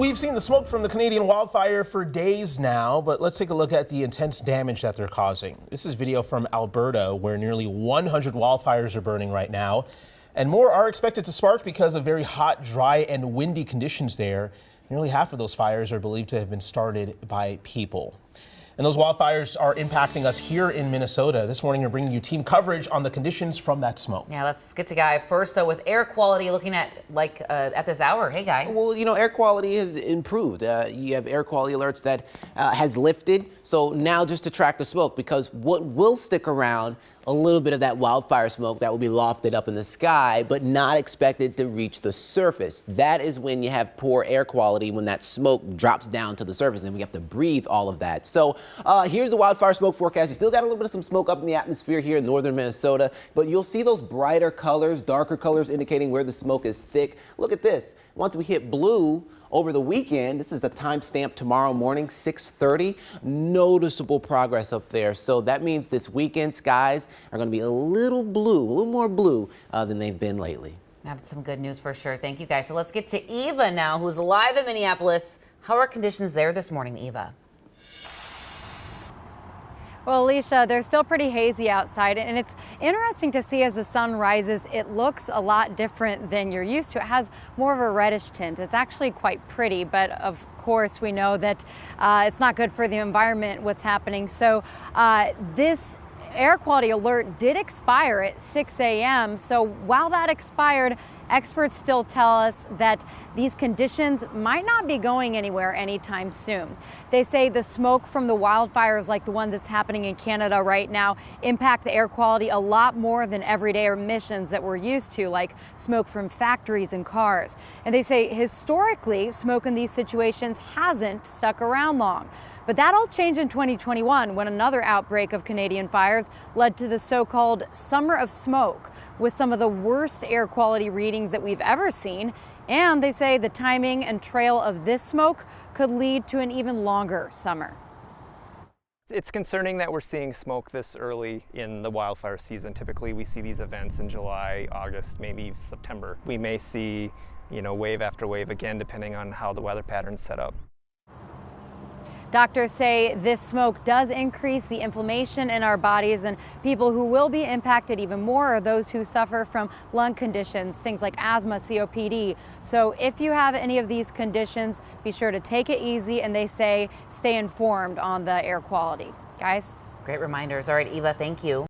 We've seen the smoke from the Canadian wildfire for days now, but let's take a look at the intense damage that they're causing. This is video from Alberta, where nearly 100 wildfires are burning right now, and more are expected to spark because of very hot, dry, and windy conditions there. Nearly half of those fires are believed to have been started by people. And those wildfires are impacting us here in Minnesota. This morning, we're bringing you team coverage on the conditions from that smoke. Yeah, let's get to Guy first, though, with air quality looking at at this hour. Hey, Guy. Well, you know, air quality has improved. You have air quality alerts that has lifted. So now just to track the smoke, because what will stick around, a little bit of that wildfire smoke that will be lofted up in the sky, but not expected to reach the surface. That is when you have poor air quality, when that smoke drops down to the surface and we have to breathe all of that. So here's the wildfire smoke forecast. You still got a little bit of some smoke up in the atmosphere here in northern Minnesota, but you'll see those brighter colors, darker colors indicating where the smoke is thick. Look at this. Once we hit blue, over the weekend, this is a timestamp tomorrow morning, 6:30, noticeable progress up there. So that means this weekend skies are going to be a little more blue than they've been lately. That's some good news for sure. Thank you, guys. So let's get to Eva now, who's live in Minneapolis. How are conditions there this morning, Eva? Well, Alicia, they're still pretty hazy outside, and it's interesting to see as the sun rises, it looks a lot different than you're used to. It has more of a reddish tint. It's actually quite pretty, but of course we know that it's not good for the environment what's happening. So this air quality alert did expire at 6 a.m. So while that expired, experts still tell us that these conditions might not be going anywhere anytime soon. They say the smoke from the wildfires, like the one that's happening in Canada right now, impact the air quality a lot more than everyday emissions that we're used to, like smoke from factories and cars. And they say historically, smoke in these situations hasn't stuck around long. But that all changed in 2021 when another outbreak of Canadian fires led to the so-called Summer of Smoke, with some of the worst air quality readings that we've ever seen. And they say the timing and trail of this smoke could lead to an even longer summer. It's concerning that we're seeing smoke this early in the wildfire season. Typically we see these events in July, August, maybe September. We may see, wave after wave again, depending on how the weather pattern's set up. Doctors say this smoke does increase the inflammation in our bodies, and people who will be impacted even more are those who suffer from lung conditions, things like asthma, COPD. So if you have any of these conditions, be sure to take it easy, and they say stay informed on the air quality. Guys? Great reminders. All right, Eva, thank you.